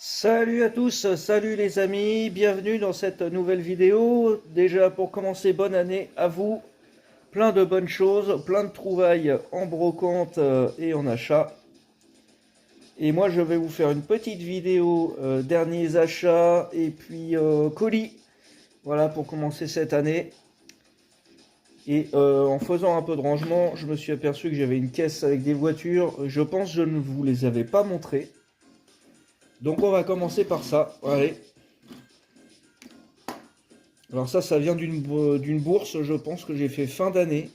Salut à tous, salut les amis, bienvenue dans cette nouvelle vidéo. Déjà pour commencer, bonne année à vous, plein de bonnes choses, plein de trouvailles en brocante et en achat. Et moi je vais vous faire une petite vidéo derniers achats et puis colis, voilà pour commencer cette année. Et en faisant un peu de rangement, je me suis aperçu que j'avais une caisse avec des voitures, je pense que je ne vous les avais pas montrées. Donc on va commencer par ça, allez. Alors ça vient d'une bourse, je pense que j'ai fait fin d'année.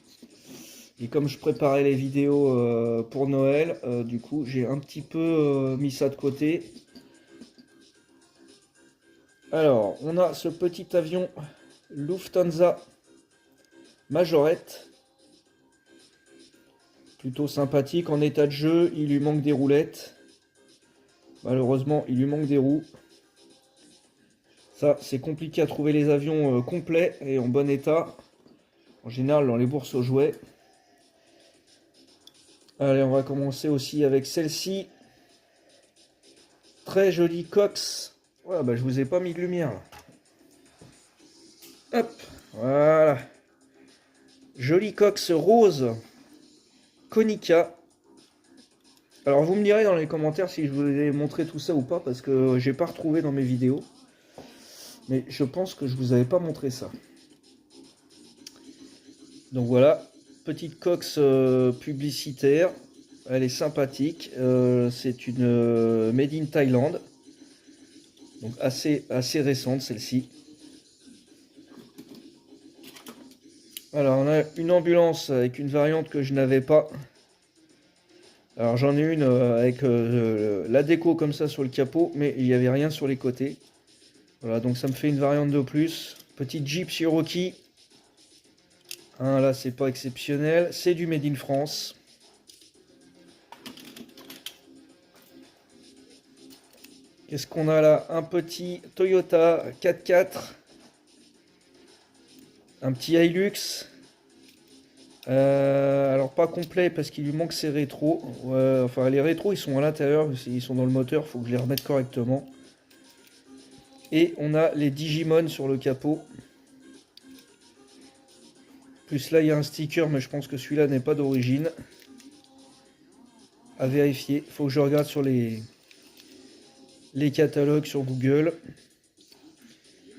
Et comme je préparais les vidéos pour Noël, du coup j'ai un petit peu mis ça de côté. Alors, on a ce petit avion Lufthansa Majorette. Plutôt sympathique, en état de jeu, il lui manque des roulettes. Malheureusement, il lui manque des roues. Ça, c'est compliqué à trouver les avions complets et en bon état. En général, dans les bourses aux jouets. Allez, on va commencer aussi avec celle-ci. Très jolie Cox. Voilà, bah je vous ai pas mis de lumière là. Hop, voilà. Jolie Cox rose. Konica. Alors vous me direz dans les commentaires si je vous ai montré tout ça ou pas, parce que j'ai pas retrouvé dans mes vidéos. Mais je pense que je vous avais pas montré ça. Donc voilà, petite Cox publicitaire. Elle est sympathique. C'est une Made in Thailand. Donc assez récente celle-ci. Alors on a une ambulance avec une variante que je n'avais pas. Alors j'en ai une avec la déco comme ça sur le capot, mais il n'y avait rien sur les côtés. Voilà, donc ça me fait une variante de plus. Petite Jeep Cherokee. Hein, là c'est pas exceptionnel. C'est du Made in France. Qu'est-ce qu'on a là? Un petit Toyota 4x4. Un petit Hilux. Alors pas complet parce qu'il lui manque ses rétros. Enfin les rétros ils sont à l'intérieur, ils sont dans le moteur, il faut que je les remette correctement. Et on a les Digimon sur le capot. Plus là il y a un sticker mais je pense que celui-là n'est pas d'origine. À vérifier, il faut que je regarde sur les catalogues sur Google.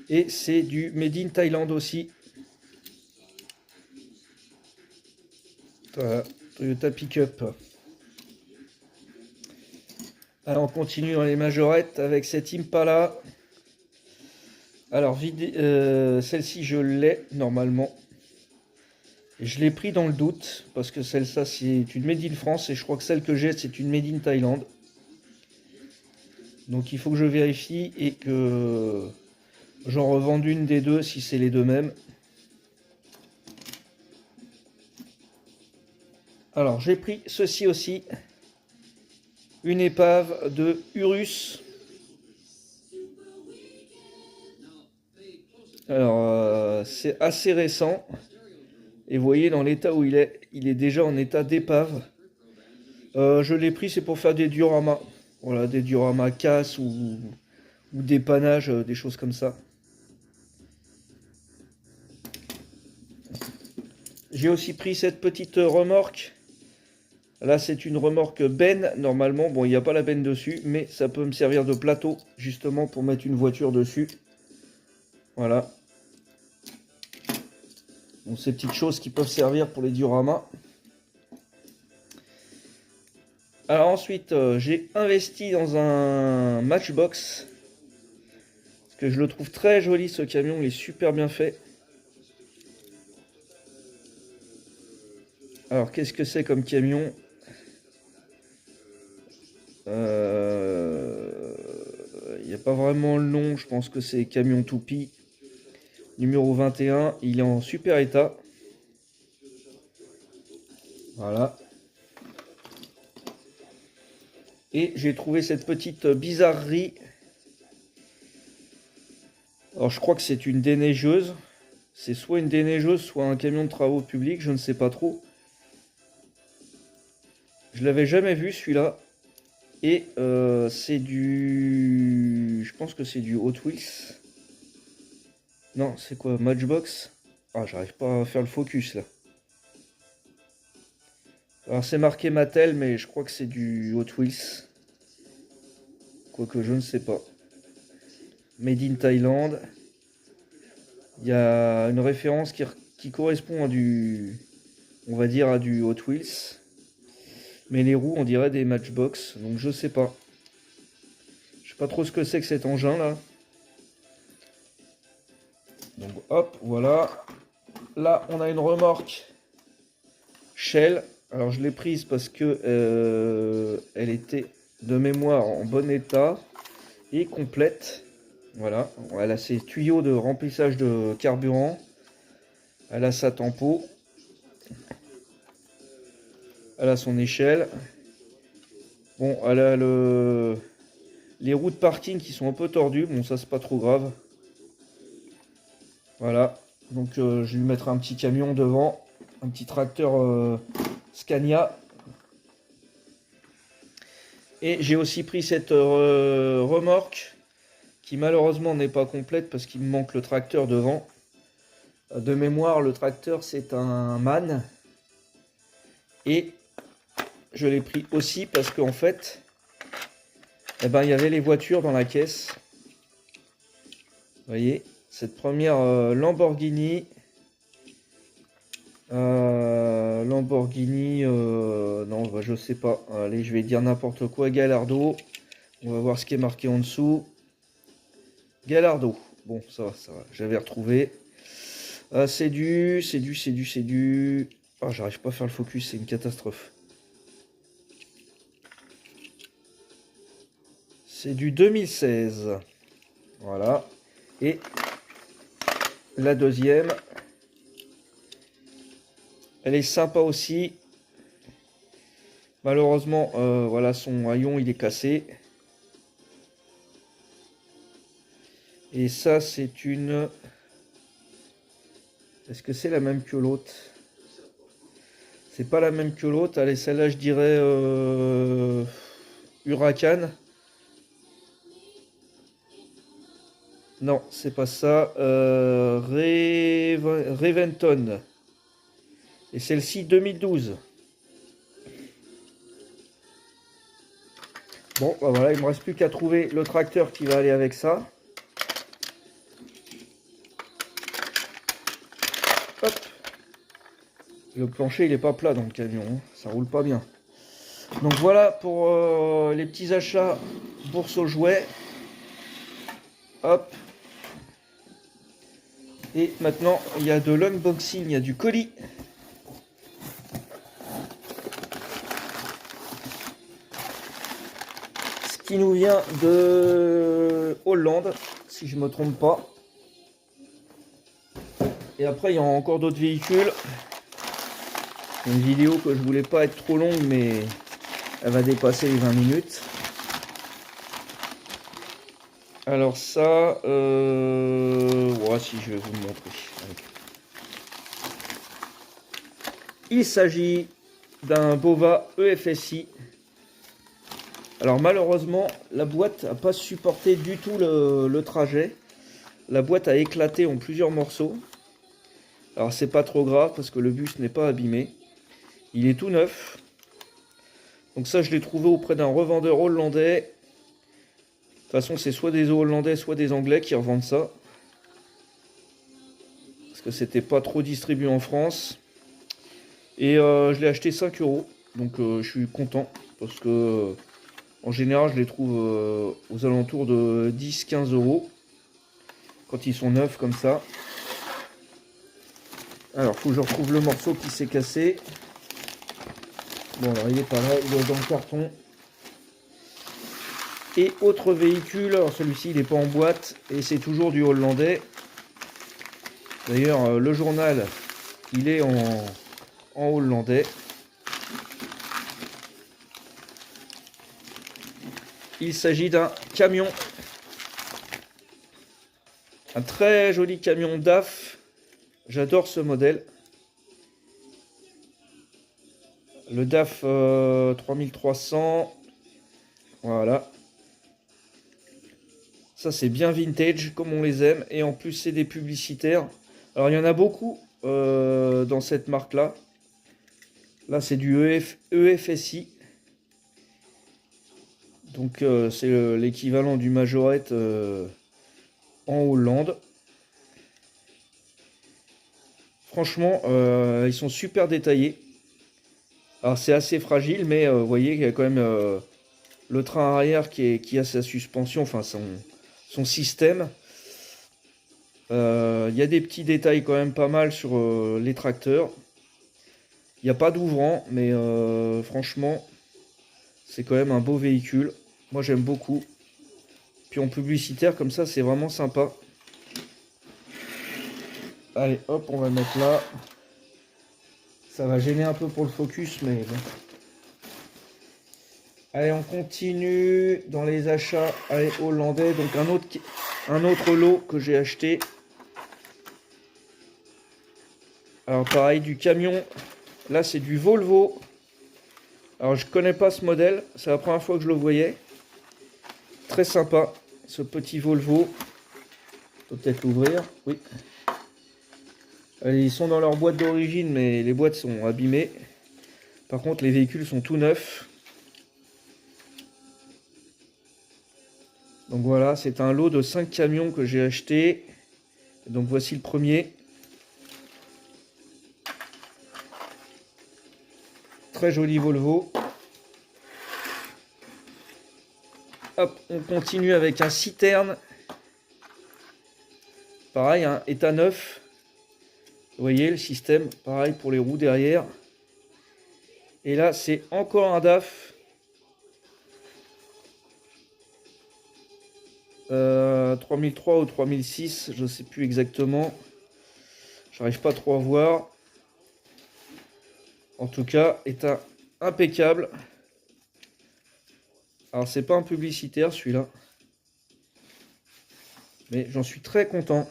Et c'est du Made in Thailand aussi. Voilà, Toyota Pickup. Alors on continue dans les majorettes avec cette Impala. Alors celle-ci je l'ai normalement. Je l'ai pris dans le doute parce que celle-là c'est une Made in France et je crois que celle que j'ai c'est une Made in Thailand. Donc il faut que je vérifie et que j'en revende une des deux si c'est les deux mêmes. Alors j'ai pris ceci aussi. Une épave de Urus. Alors c'est assez récent. Et vous voyez dans l'état où il est déjà en état d'épave. Je l'ai pris, c'est pour faire des dioramas. Voilà, des dioramas casse ou dépannage, des choses comme ça. J'ai aussi pris cette petite remorque. Là, c'est une remorque benne, normalement. Bon, il n'y a pas la benne dessus, mais ça peut me servir de plateau, justement, pour mettre une voiture dessus. Voilà. Donc, ces petites choses qui peuvent servir pour les dioramas. Alors ensuite, j'ai investi dans un Matchbox. Parce que je le trouve très joli, ce camion. Il est super bien fait. Alors, qu'est-ce que c'est comme camion? Il n'y a pas vraiment le nom, je pense que c'est Camion Toupie. Numéro 21, il est en super état. Voilà. Et j'ai trouvé cette petite bizarrerie. Alors je crois que c'est une déneigeuse. C'est soit une déneigeuse, soit un camion de travaux publics, je ne sais pas trop. Je l'avais jamais vu celui-là. Et c'est du... Je pense que c'est du Hot Wheels. Non, c'est quoi? Matchbox? Ah, j'arrive pas à faire le focus là. Alors c'est marqué Mattel, mais je crois que c'est du Hot Wheels. Quoique je ne sais pas. Made in Thailand. Il y a une référence qui correspond à du... On va dire à du Hot Wheels. Mais les roues, on dirait des Matchbox. Donc je sais pas. Je sais pas trop ce que c'est que cet engin là. Donc hop, voilà. Là, on a une remorque Shell. Alors je l'ai prise parce que elle était de mémoire en bon état et complète. Voilà, elle a ses tuyaux de remplissage de carburant. Elle a sa tempo. Elle a son échelle. Bon, elle a les roues de parking qui sont un peu tordues. Bon, ça c'est pas trop grave. Voilà, donc je vais lui mettre un petit camion devant. Un petit tracteur Scania. Et j'ai aussi pris cette remorque qui malheureusement n'est pas complète parce qu'il me manque le tracteur devant. De mémoire, le tracteur c'est un MAN. Et je l'ai pris aussi parce qu'en fait, eh ben, il y avait les voitures dans la caisse. Vous voyez, cette première Lamborghini. Non, bah, je sais pas. Allez, je vais dire n'importe quoi. Gallardo. On va voir ce qui est marqué en dessous. Gallardo. Bon, ça va, ça va. J'avais retrouvé. C'est du. Ah, j'arrive pas à faire le focus, c'est une catastrophe. C'est du 2016. Voilà. Et la deuxième. Elle est sympa aussi. Malheureusement, voilà, son haillon il est cassé. Et ça, c'est une... Est-ce que c'est la même que l'autre? C'est pas la même que l'autre. Allez, celle-là, je dirais Huracan. Non, c'est pas ça. Reventon. Et celle-ci, 2012. Bon, bah voilà, il me reste plus qu'à trouver le tracteur qui va aller avec ça. Hop. Le plancher, il est pas plat dans le camion, hein. Ça roule pas bien. Donc voilà pour les petits achats bourse aux jouets. Hop. Et maintenant, il y a de l'unboxing, il y a du colis. Ce qui nous vient de Hollande, si je me trompe pas. Et après, il y a encore d'autres véhicules. Une vidéo que je voulais pas être trop longue, mais elle va dépasser les 20 minutes. Alors ça, ouais, si je vais vous le montrer. Il s'agit d'un Bova EFSI. Alors malheureusement, la boîte n'a pas supporté du tout le trajet. La boîte a éclaté en plusieurs morceaux. Alors c'est pas trop grave parce que le bus n'est pas abîmé. Il est tout neuf. Donc ça, je l'ai trouvé auprès d'un revendeur hollandais. De toute façon, c'est soit des Hollandais, soit des Anglais qui revendent ça. Parce que c'était pas trop distribué en France. Et je l'ai acheté 5 €. Donc je suis content. Parce que en général, je les trouve aux alentours de 10-15 €. Quand ils sont neufs comme ça. Alors, faut que je retrouve le morceau qui s'est cassé. Bon, alors il est pas là, il est dans le carton. Et autre véhicule, alors celui-ci il n'est pas en boîte et c'est toujours du hollandais. D'ailleurs, le journal, il est en hollandais. Il s'agit d'un camion. Un très joli camion DAF. J'adore ce modèle. Le DAF 3300. Voilà. Ça c'est bien vintage comme on les aime. Et en plus c'est des publicitaires. Alors il y en a beaucoup dans cette marque là. Là c'est du EFSI. Donc c'est l'équivalent du Majorette en Hollande. Franchement ils sont super détaillés. Alors c'est assez fragile mais vous voyez qu'il y a quand même le train arrière qui a sa suspension, enfin son système. Il y a des petits détails quand même pas mal sur les tracteurs. Il n'y a pas d'ouvrant, mais franchement, c'est quand même un beau véhicule. Moi j'aime beaucoup. Puis en publicitaire comme ça, c'est vraiment sympa. Allez, hop, on va le mettre là. Ça va gêner un peu pour le focus, mais bon. Allez, on continue dans les achats. Allez, hollandais. Donc un autre lot que j'ai acheté. Alors pareil, du camion. Là, c'est du Volvo. Alors, je connais pas ce modèle. C'est la première fois que je le voyais. Très sympa, ce petit Volvo. On peut peut-être l'ouvrir. Oui. Ils sont dans leur boîte d'origine, mais les boîtes sont abîmées. Par contre, les véhicules sont tout neufs. Donc voilà, c'est un lot de 5 camions que j'ai acheté. Donc voici le premier. Très joli Volvo. Hop, on continue avec un citerne. Pareil, hein, état neuf. Vous voyez le système, pareil pour les roues derrière. Et là, c'est encore un DAF. 3003 ou 3006, je ne sais plus exactement. J'arrive pas trop à voir. En tout cas, état impeccable. Alors, c'est pas un publicitaire celui-là. Mais j'en suis très content.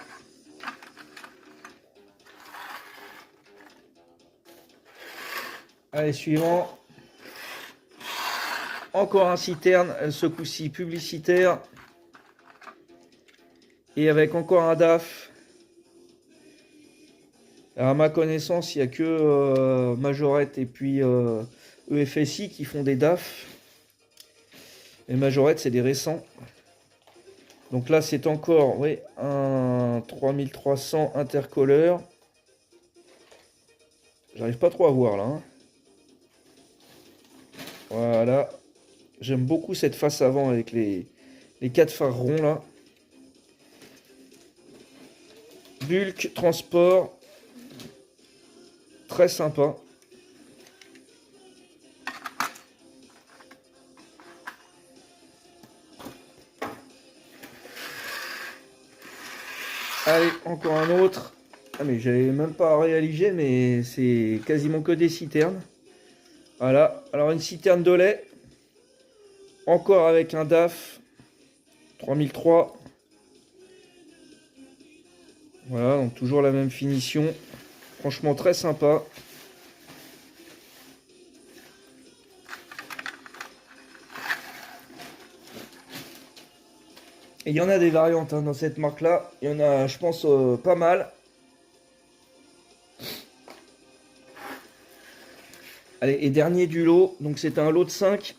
Allez, suivant. Encore un citerne, ce coup-ci publicitaire. Et avec encore un DAF. Alors, à ma connaissance, il n'y a que Majorette et puis EFSI qui font des DAF. Et Majorette, c'est des récents. Donc là, c'est encore oui, un 3300 intercolor. J'arrive pas trop à voir là. Hein. Voilà. J'aime beaucoup cette face avant avec les 4 phares ronds là. Bulk, transport. Très sympa. Allez, encore un autre. Ah mais j'avais même pas réalisé, mais c'est quasiment que des citernes. Voilà, alors une citerne de lait. Encore avec un DAF 3003. Voilà, donc toujours la même finition. Franchement très sympa. Et il y en a des variantes hein, dans cette marque là. Il y en a je pense pas mal. Allez, et dernier du lot. Donc c'est un lot de 5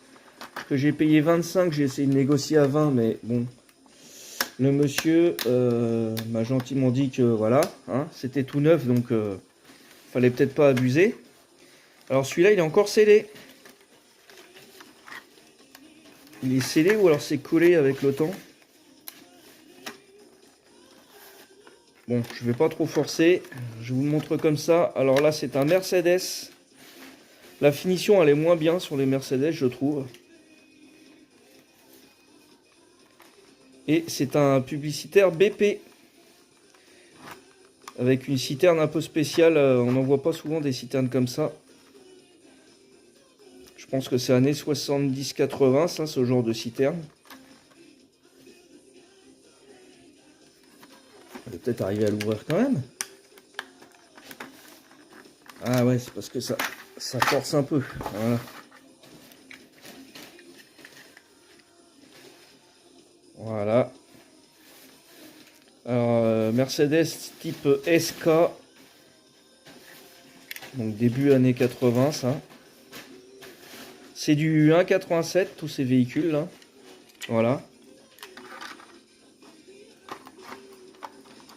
que j'ai payé 25. J'ai essayé de négocier à 20 mais bon. Le monsieur m'a gentiment dit que voilà, hein, c'était tout neuf donc fallait peut-être pas abuser. Alors celui-là il est encore scellé. Il est scellé ou alors c'est collé avec le temps. Bon, je vais pas trop forcer. Je vous le montre comme ça. Alors là c'est un Mercedes. La finition elle est moins bien sur les Mercedes je trouve. Et c'est un publicitaire BP. Avec une citerne un peu spéciale. On n'en voit pas souvent des citernes comme ça. Je pense que c'est années 70-80, ça, ce genre de citerne. On va peut-être arriver à l'ouvrir quand même. Ah ouais, c'est parce que ça force un peu. Voilà. Voilà. Alors, Mercedes type SK. Donc début années 80 ça. C'est du 1,87 tous ces véhicules là. Voilà.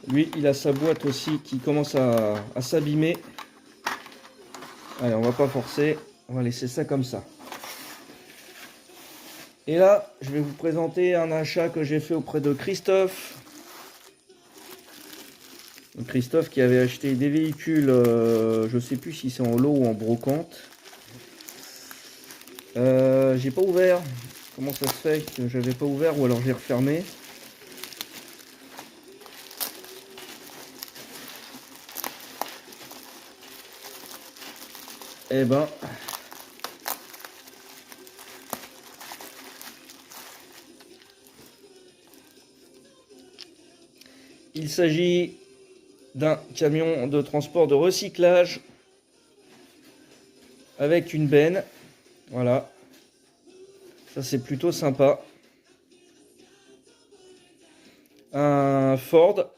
Lui il a sa boîte aussi qui commence à s'abîmer. Allez, on va pas forcer. On va laisser ça comme ça. Et là, je vais vous présenter un achat que j'ai fait auprès de Christophe. Christophe qui avait acheté des véhicules, je sais plus si c'est en lot ou en brocante. J'ai pas ouvert. Comment ça se fait que j'avais pas ouvert ou alors j'ai refermé? Eh ben, il s'agit d'un camion de transport de recyclage avec une benne. Voilà, ça c'est plutôt sympa. Un Ford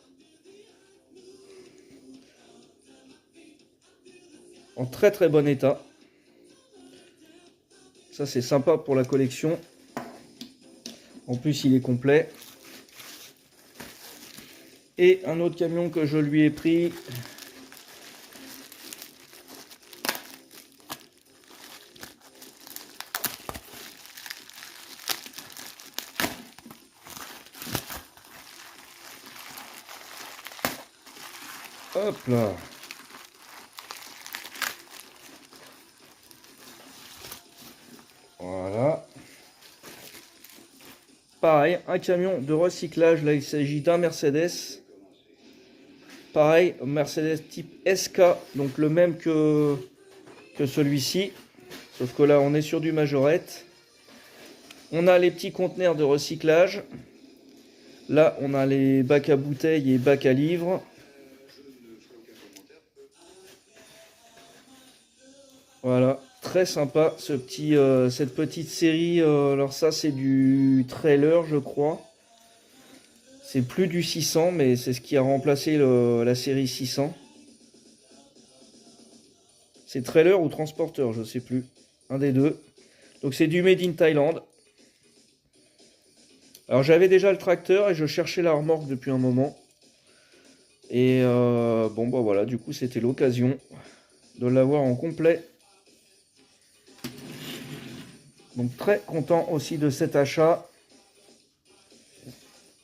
en très très bon état. Ça c'est sympa pour la collection. En plus il est complet. Et un autre camion que je lui ai pris. Hop là. Voilà. Pareil, un camion de recyclage. Là, il s'agit d'un Mercedes. Pareil, Mercedes type SK. Donc le même que celui-ci. Sauf que là, on est sur du majorette. On a les petits conteneurs de recyclage. Là, on a les bacs à bouteilles et bacs à livres. Voilà, très sympa cette petite série. Alors ça, c'est du trailer, je crois. C'est plus du 600, mais c'est ce qui a remplacé la série 600. C'est trailer ou transporteur, je sais plus. Un des deux. Donc c'est du Made in Thailand. Alors j'avais déjà le tracteur et je cherchais la remorque depuis un moment. Et bon bah voilà, du coup c'était l'occasion de l'avoir en complet. Donc très content aussi de cet achat.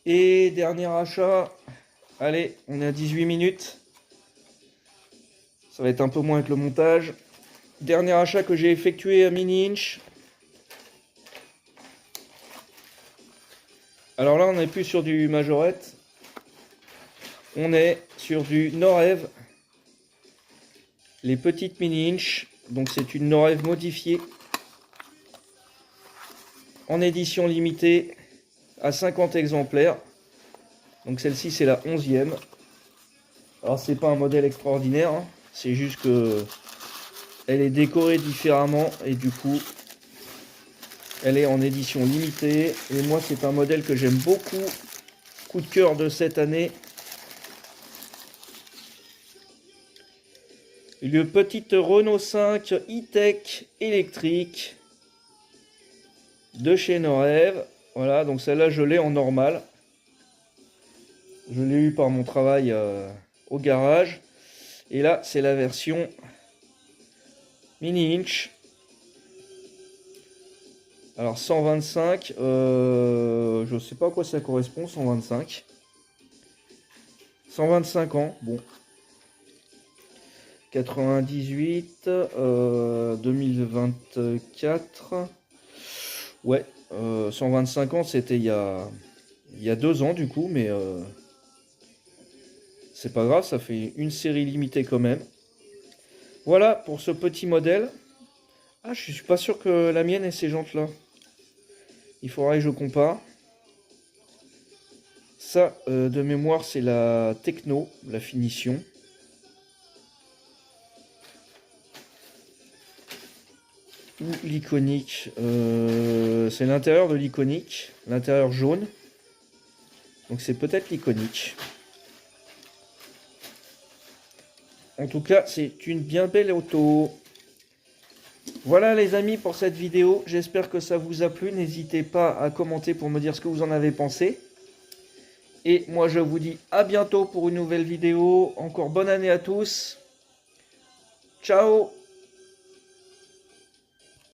Et dernier achat. Allez, on est à 18 minutes. Ça va être un peu moins avec le montage. Dernier achat que j'ai effectué à Mini Inch. Alors là, on n'est plus sur du majorette. On est sur du Norev. Les petites Mini Inch. Donc c'est une Norev modifiée. En édition limitée à 50 exemplaires. Donc celle-ci c'est la 11e. Alors c'est pas un modèle extraordinaire. Hein. C'est juste que elle est décorée différemment. Et du coup elle est en édition limitée. Et moi c'est un modèle que j'aime beaucoup. Coup de cœur de cette année. Une petite Renault 5 e-tech électrique de chez Norev. Voilà, donc celle-là je l'ai en normal. Je l'ai eu par mon travail au garage. Et là c'est la version Mini Inch. Alors 125, je sais pas à quoi ça correspond 125. 125 ans, bon. 98, 2024. Ouais, 125 ans, c'était il y a 2 ans du coup, mais c'est pas grave, ça fait une série limitée quand même. Voilà pour ce petit modèle. Ah, je suis pas sûr que la mienne ait ces jantes-là. Il faudra que je compare. Ça, de mémoire, c'est la Techno, la finition. Ou l'iconique. C'est l'intérieur de l'iconique. L'intérieur jaune. Donc c'est peut-être l'iconique. En tout cas, c'est une bien belle auto. Voilà les amis pour cette vidéo. J'espère que ça vous a plu. N'hésitez pas à commenter pour me dire ce que vous en avez pensé. Et moi je vous dis à bientôt pour une nouvelle vidéo. Encore bonne année à tous. Ciao!